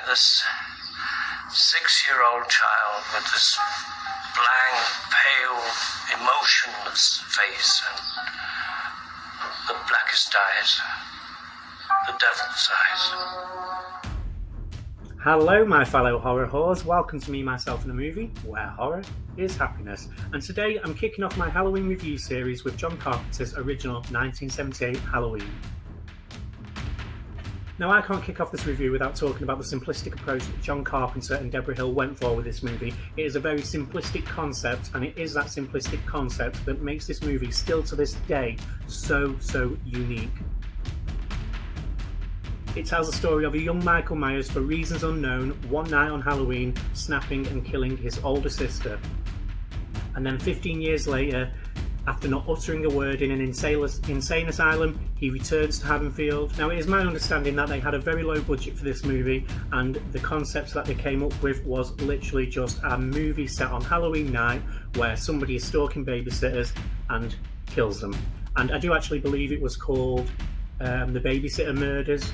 this 6-year-old child with this blank, pale, emotionless face and the blackest eyes, the devil's eyes. Hello my fellow horror whores, welcome to Me, Myself and a Movie, where horror is happiness. And today I'm kicking off my Halloween review series with John Carpenter's original 1978 Halloween. Now I can't kick off this review without talking about the simplistic approach that John Carpenter and Deborah Hill went for with this movie. It is a very simplistic concept, and it is that simplistic concept that makes this movie still to this day so unique. It tells the story of a young Michael Myers, for reasons unknown, one night on Halloween, snapping and killing his older sister. And then 15 years later, after not uttering a word in an insane asylum, he returns to Haddonfield. Now, it is my understanding that they had a very low budget for this movie, and the concept that they came up with was literally just a movie set on Halloween night where somebody is stalking babysitters and kills them. And I do actually believe it was called The Babysitter Murders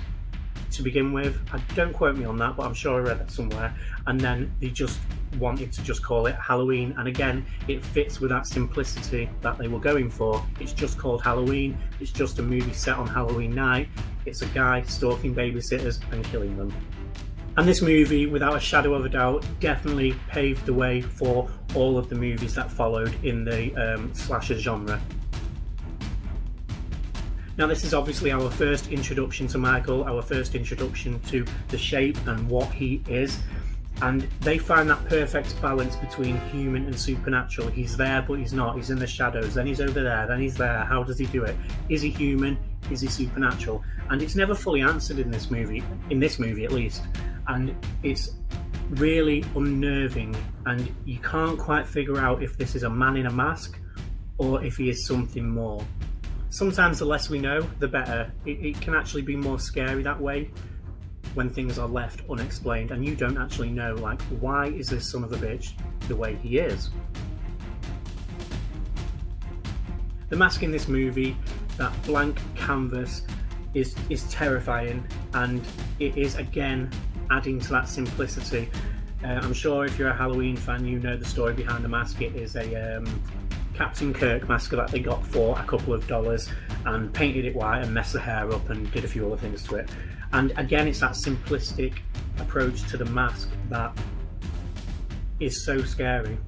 to begin with. Don't quote me on that, but I'm sure I read that somewhere. And then they just wanted to just call it Halloween, and again it fits with that simplicity that they were going for. It's just called Halloween, it's just a movie set on Halloween night, it's a guy stalking babysitters and killing them. And this movie, without a shadow of a doubt, definitely paved the way for all of the movies that followed in the slasher genre. Now, this is obviously our first introduction to Michael, our first introduction to the shape and what he is. And they find that perfect balance between human and supernatural. He's there, but he's not. He's in the shadows. Then he's over there. Then he's there. How does he do it? Is he human? Is he supernatural? And it's never fully answered in this movie at least. And it's really unnerving. And you can't quite figure out if this is a man in a mask or if he is something more. Sometimes the less we know, the better. It can actually be more scary that way, when things are left unexplained and you don't actually know, like, why is this son of a bitch the way he is? The mask in this movie, that blank canvas, is terrifying, and it is again adding to that simplicity. I'm sure if you're a Halloween fan, you know the story behind the mask. It is a Captain Kirk mask that they got for a couple of dollars and painted it white and messed the hair up and did a few other things to it. And again, it's that simplistic approach to the mask that is so scary.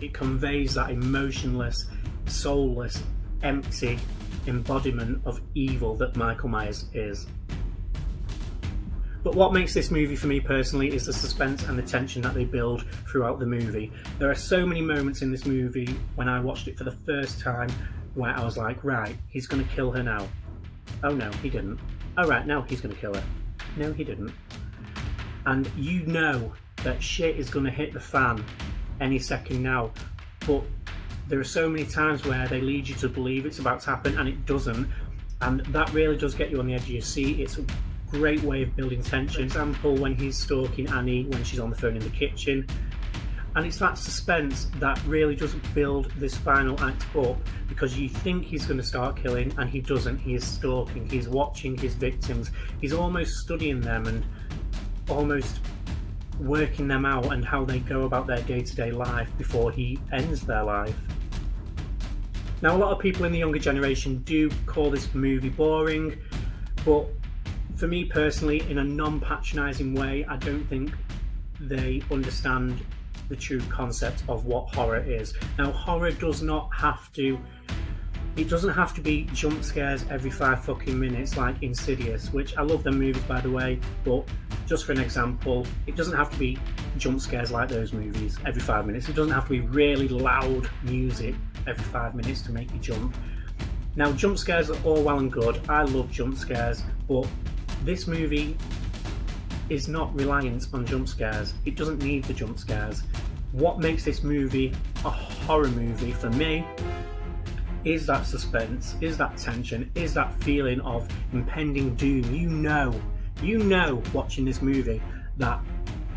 It conveys that emotionless, soulless, empty embodiment of evil that Michael Myers is. But what makes this movie for me personally is the suspense and the tension that they build throughout the movie. There are so many moments in this movie when I watched it for the first time where I was like, right, he's going to kill her now. Oh no, he didn't. Oh right, now he's going to kill her. No, he didn't. And you know that shit is going to hit the fan any second now. But there are so many times where they lead you to believe it's about to happen and it doesn't. And that really does get you on the edge of your seat. It's a great way of building tension. For example, when he's stalking Annie when she's on the phone in the kitchen. And it's that suspense that really does build this final act up, because you think he's going to start killing and he doesn't. He is stalking, he's watching his victims, he's almost studying them and almost working them out and how they go about their day-to-day life before he ends their life. Now, a lot of people in the younger generation do call this movie boring, but for me personally, in a non-patronising way, I don't think they understand the true concept of what horror is. Now, horror doesn't have to be jump scares every 5 fucking minutes like Insidious, which I love them movies by the way, but just for an example, it doesn't have to be jump scares like those movies every 5 minutes. It doesn't have to be really loud music every 5 minutes to make you jump. Now, jump scares are all well and good. I love jump scares, but this movie is not reliant on jump scares. It doesn't need the jump scares. What makes this movie a horror movie for me is that suspense, is that tension, is that feeling of impending doom. You know watching this movie that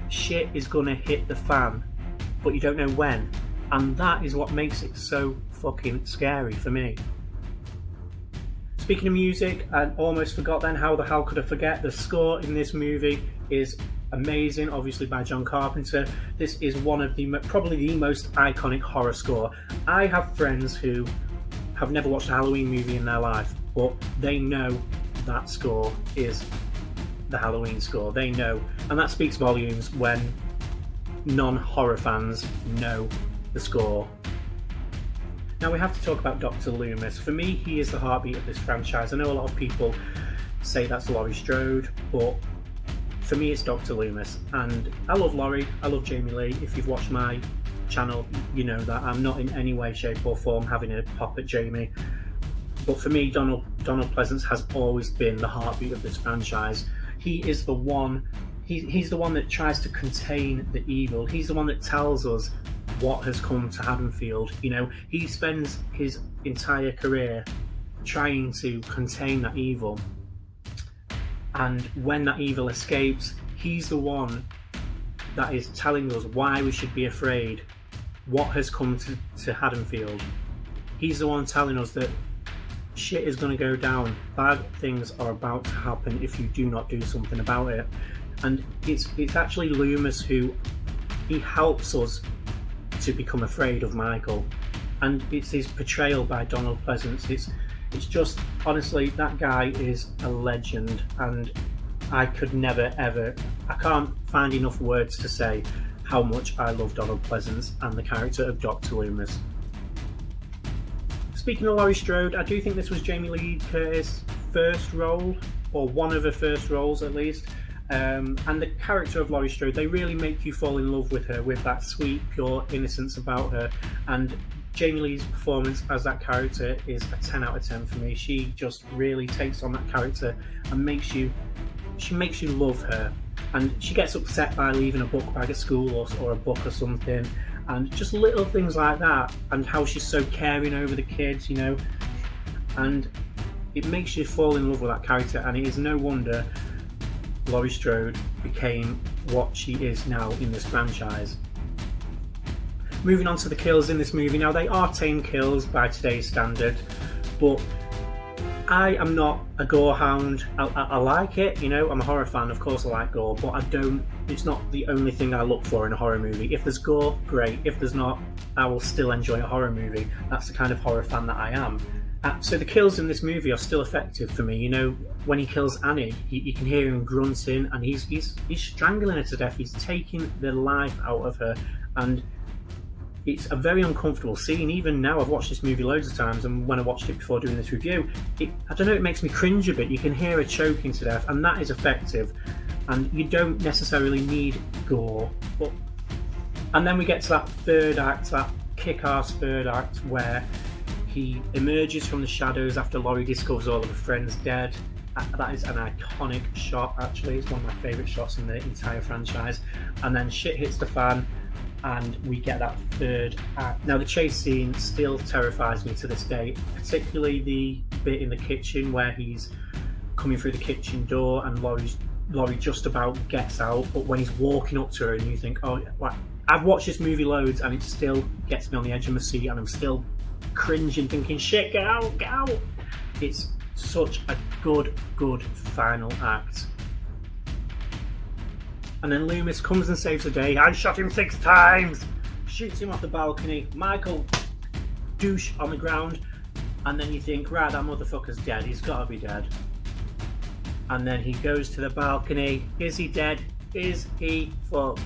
shit is gonna hit the fan, but you don't know when. And that is what makes it so fucking scary for me. Speaking of music, I almost forgot then, how the hell could I forget? The score in this movie is amazing, obviously by John Carpenter. This is one of the probably the most iconic horror score. I have friends who have never watched a Halloween movie in their life, but they know that score is the Halloween score. They know, and that speaks volumes when non-horror fans know the score. Now we have to talk about Dr. Loomis. For me, he is the heartbeat of this franchise. I know a lot of people say that's Laurie Strode, but for me it's Dr. Loomis. And I love Laurie, I love Jamie Lee. If you've watched my channel, you know that I'm not in any way, shape or form having a pop at Jamie. But for me, Donald Pleasence has always been the heartbeat of this franchise. He is the one, he's the one that tries to contain the evil. He's the one that tells us what has come to Haddonfield. You know, he spends his entire career trying to contain that evil, and when that evil escapes, he's the one that is telling us why we should be afraid, what has come to Haddonfield. He's the one telling us that shit is going to go down, bad things are about to happen if you do not do something about it. And it's actually Loomis who, he helps us to become afraid of Michael, and it's his portrayal by Donald Pleasence. It's just, honestly, that guy is a legend, and I could never ever, I can't find enough words to say how much I love Donald Pleasence and the character of Dr. Loomis. Speaking of Laurie Strode, I do think this was Jamie Lee Curtis' first role, or one of her first roles at least. And the character of Laurie Strode, they really make you fall in love with her, with that sweet, pure innocence about her. And Jamie Lee's performance as that character is a 10 out of 10 for me. She just really takes on that character and makes you love her. And she gets upset by leaving a book bag at school or a book or something, and just little things like that, and how she's so caring over the kids, you know. And it makes you fall in love with that character, and it is no wonder Laurie Strode became what she is now in this franchise. Moving on to the kills in this movie. Now, they are tame kills by today's standard, but I am not a gore hound. I like it, you know, I'm a horror fan, of course I like gore, but it's not the only thing I look for in a horror movie. If there's gore, great. If there's not, I will still enjoy a horror movie. That's the kind of horror fan that I am. So the kills in this movie are still effective for me. You know, when he kills Annie, you can hear him grunting, and he's strangling her to death. He's taking the life out of her, and it's a very uncomfortable scene. Even now, I've watched this movie loads of times, and when I watched it before doing this review, I don't know, it makes me cringe a bit. You can hear her choking to death, and that is effective. And you don't necessarily need gore. And then we get to that third act, that kick-ass third act, where he emerges from the shadows after Laurie discovers all of her friends dead. That is an iconic shot, actually. It's one of my favourite shots in the entire franchise. And then shit hits the fan, and we get that third act. Now, the chase scene still terrifies me to this day, particularly the bit in the kitchen where he's coming through the kitchen door and Laurie just about gets out, but when he's walking up to her and you think, oh, like, I've watched this movie loads and it still gets me on the edge of my seat, and I'm still cringing thinking, shit, get out. It's such a good final act. And then Loomis comes and saves the day. I shot him 6 times, shoots him off the balcony. Michael, douche on the ground, and then you think, right, that motherfucker's dead, he's gotta be dead. And then he goes to the balcony. Is he dead? Is he fucked?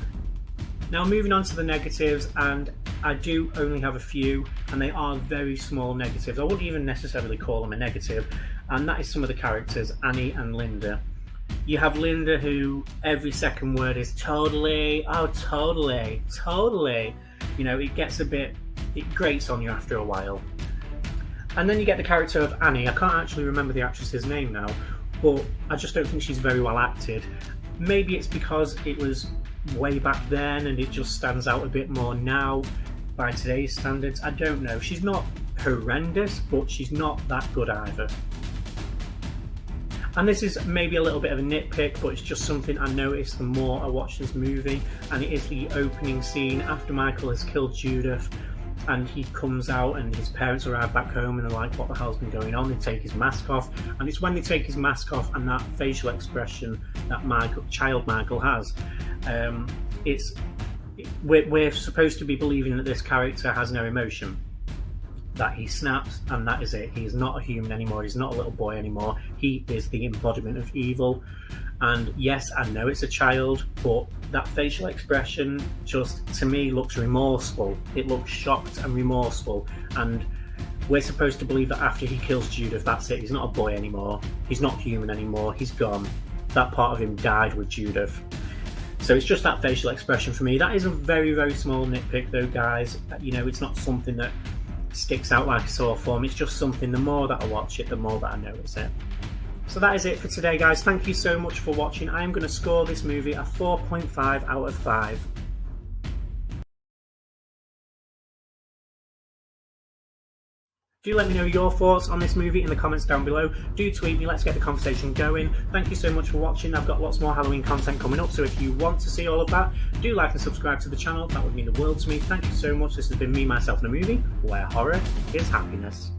Now, moving on to the negatives, and I do only have a few, and they are very small negatives. I wouldn't even necessarily call them a negative, and that is some of the characters, Annie and Linda. You have Linda, who every second word is totally. You know, it grates on you after a while. And then you get the character of Annie. I can't actually remember the actress's name now, but I just don't think she's very well acted. Maybe it's because it was way back then and it just stands out a bit more now by today's standards. I don't know. She's not horrendous, but she's not that good either. And this is maybe a little bit of a nitpick, but it's just something I noticed the more I watched this movie, and it is the opening scene after Michael has killed Judith, and he comes out and his parents arrive back home and they're like, what the hell's been going on? They take his mask off, and it's when they take his mask off and that facial expression that child Michael has, we're supposed to be believing that this character has no emotion, that he snaps and that is it. He is not a human anymore, he's not a little boy anymore, he is the embodiment of evil. And yes, I know it's a child, but that facial expression just, to me, looks remorseful. It looks shocked and remorseful, and we're supposed to believe that after he kills Judith, that's it, he's not a boy anymore, he's not human anymore, he's gone. That part of him died with Judith. So it's just that facial expression for me. That is a very, very small nitpick though, guys. You know, it's not something that sticks out like a sore thumb. It's just something, the more that I watch it, the more that I notice it. So that is it for today, guys. Thank you so much for watching. I am going to score this movie a 4.5 out of 5. Do let me know your thoughts on this movie in the comments down below. Do tweet me, let's get the conversation going. Thank you so much for watching. I've got lots more Halloween content coming up, so if you want to see all of that, do like and subscribe to the channel. That would mean the world to me. Thank you so much. This has been me, myself, and a movie, where horror is happiness.